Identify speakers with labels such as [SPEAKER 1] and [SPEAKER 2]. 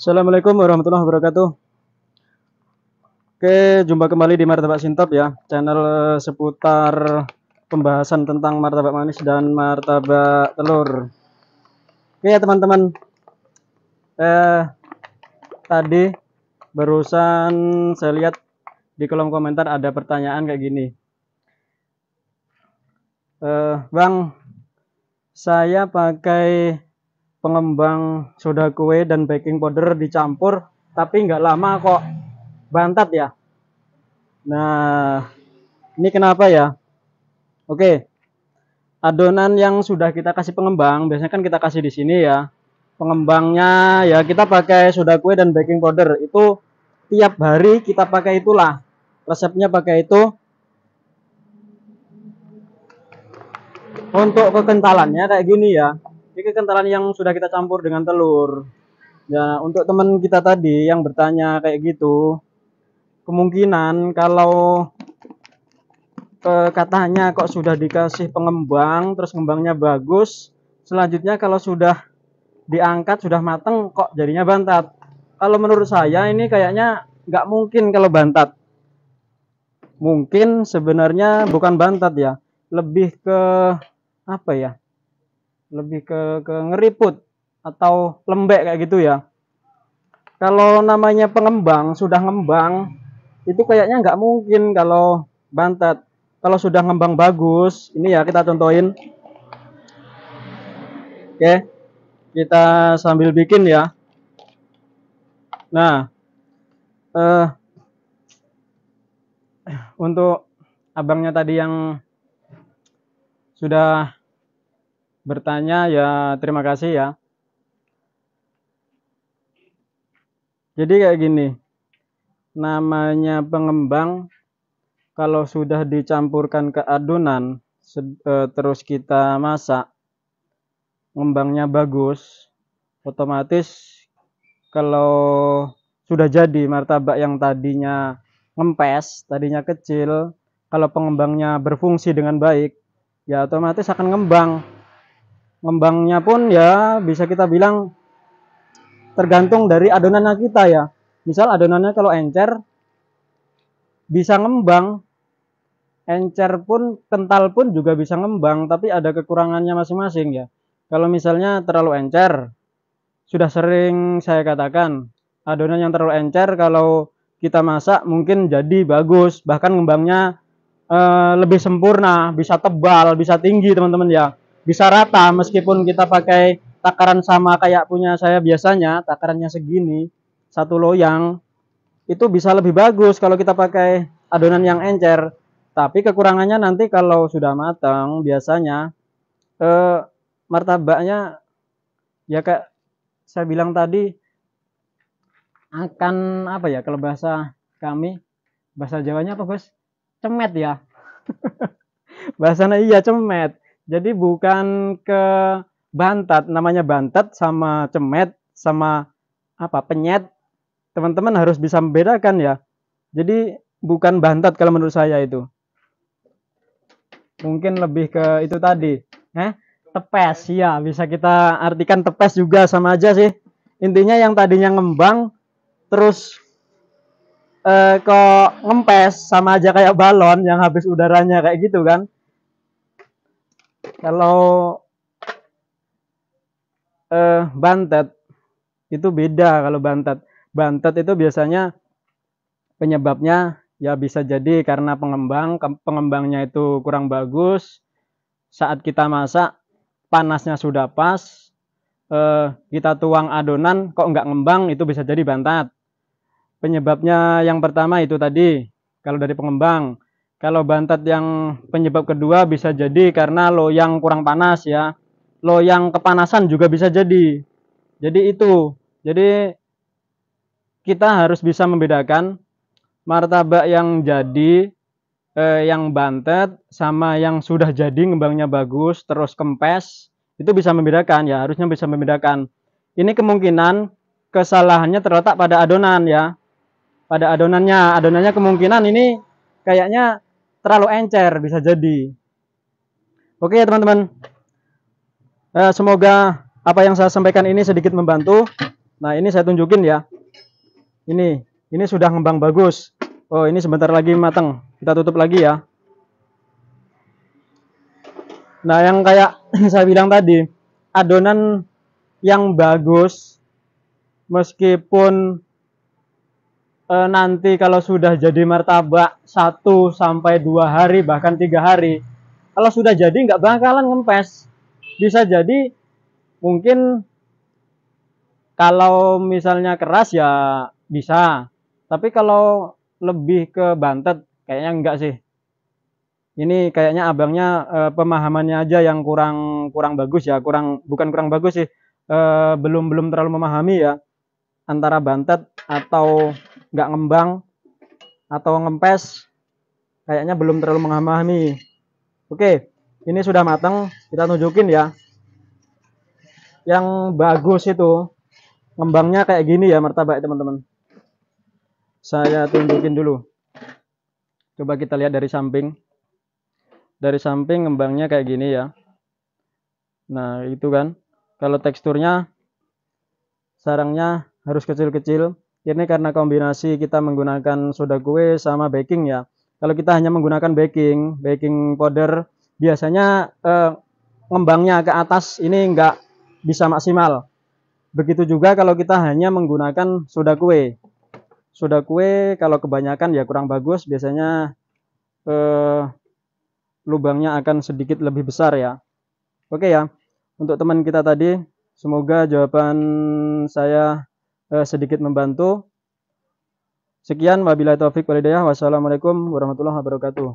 [SPEAKER 1] Assalamualaikum warahmatullahi wabarakatuh. Oke, jumpa kembali di Martabak Sintop ya, channel seputar pembahasan tentang martabak manis dan martabak telur. Oke ya teman-teman, tadi barusan saya lihat di kolom komentar ada pertanyaan kayak gini. Bang, saya pakai pengembang soda kue dan baking powder dicampur, tapi nggak lama kok bantat ya. Nah, ini kenapa ya? Oke, adonan yang sudah kita kasih pengembang, biasanya kan kita kasih di sini ya. Pengembangnya ya kita pakai soda kue dan baking powder. Itu tiap hari kita pakai itulah. Resepnya pakai itu. Untuk kekentalannya kayak gini ya. Ini kekentalan yang sudah kita campur dengan telur. Ya, untuk teman kita tadi yang bertanya kayak gitu, kemungkinan kalau katanya kok sudah dikasih pengembang, terus ngembangnya bagus, selanjutnya kalau sudah diangkat, sudah mateng, kok jadinya bantat. Kalau menurut saya ini kayaknya nggak mungkin kalau bantat. Mungkin sebenarnya bukan bantat ya, lebih ke apa ya? Lebih ke ngeriput atau lembek kayak gitu ya. Kalau namanya pengembang, sudah ngembang, itu kayaknya nggak mungkin kalau bantat. Kalau sudah ngembang bagus, ini ya kita contohin. Oke, kita sambil bikin ya. Nah, untuk abangnya tadi yang sudah bertanya ya terima kasih ya. Jadi kayak gini, namanya pengembang kalau sudah dicampurkan ke adonan terus kita masak, ngembangnya bagus, otomatis kalau sudah jadi martabak yang tadinya ngempes, tadinya kecil, kalau pengembangnya berfungsi dengan baik, ya otomatis akan ngembang. Ngembangnya pun ya bisa kita bilang tergantung dari adonannya kita ya. Misal adonannya kalau encer bisa ngembang, encer pun kental pun juga bisa ngembang, tapi ada kekurangannya masing-masing ya. Kalau misalnya terlalu encer, sudah sering saya katakan, adonan yang terlalu encer kalau kita masak mungkin jadi bagus, bahkan ngembangnya lebih sempurna, bisa tebal, bisa tinggi teman-teman ya, bisa rata meskipun kita pakai takaran sama kayak punya saya biasanya, takarannya segini, satu loyang, itu bisa lebih bagus kalau kita pakai adonan yang encer. Tapi kekurangannya nanti kalau sudah matang, biasanya martabaknya ya kayak saya bilang tadi akan apa ya, kalau bahasa kami, bahasa Jawanya apa bos? Cemet ya. Bahasanya iya cemet. Jadi bukan ke bantat, namanya bantat sama cemet sama apa penyet. Teman-teman harus bisa membedakan ya. Jadi bukan bantat kalau menurut saya itu. Mungkin lebih ke itu tadi. Tepes ya, bisa kita artikan tepes juga sama aja sih. Intinya yang tadinya ngembang terus kok ngempes, sama aja kayak balon yang habis udaranya kayak gitu kan. Kalau bantet itu beda. Kalau bantet itu biasanya penyebabnya ya bisa jadi karena pengembangnya itu kurang bagus. Saat kita masak panasnya sudah pas, kita tuang adonan kok nggak ngembang, itu bisa jadi bantat. Penyebabnya yang pertama itu tadi kalau dari pengembang. Kalau bantat yang penyebab kedua bisa jadi karena loyang kurang panas ya. Loyang kepanasan juga bisa jadi. Jadi itu. Jadi kita harus bisa membedakan martabak yang jadi, yang bantet sama yang sudah jadi ngembangnya bagus terus kempes, itu bisa membedakan ya, harusnya bisa membedakan. Ini kemungkinan kesalahannya terletak pada adonan ya. Pada adonannya kemungkinan ini kayaknya terlalu encer, bisa jadi. Oke ya teman-teman, semoga apa yang saya sampaikan ini sedikit membantu. Nah, ini saya tunjukin ya. Ini sudah ngembang bagus. Oh, ini sebentar lagi matang. Kita tutup lagi ya. Nah, yang kayak saya bilang tadi, adonan yang bagus meskipun nanti kalau sudah jadi martabak 1 sampai 2 hari bahkan 3 hari, kalau sudah jadi nggak bakalan ngempes. Bisa jadi mungkin kalau misalnya keras ya bisa, tapi kalau lebih ke bantet kayaknya enggak sih. Ini kayaknya abangnya pemahamannya aja yang kurang bagus ya, bukan kurang bagus sih, belum terlalu memahami ya, antara bantet atau nggak ngembang atau ngempes, kayaknya belum terlalu memahami. Oke, ini sudah matang, kita tunjukin ya. Yang bagus itu ngembangnya kayak gini ya martabak teman-teman. Saya tunjukin dulu. Coba kita lihat dari samping. Dari samping ngembangnya kayak gini ya. Nah, itu kan. Kalau teksturnya sarangnya harus kecil-kecil. Ini karena kombinasi kita menggunakan soda kue sama baking ya. Kalau kita hanya menggunakan baking powder, biasanya ngembangnya ke atas ini nggak bisa maksimal. Begitu juga kalau kita hanya menggunakan soda kue. Soda kue kalau kebanyakan ya kurang bagus, biasanya lubangnya akan sedikit lebih besar ya. Oke ya, untuk teman kita tadi, semoga jawaban saya sedikit membantu. Sekian, wabillahi taufik walhidayah. Wassalamualaikum warahmatullahi wabarakatuh.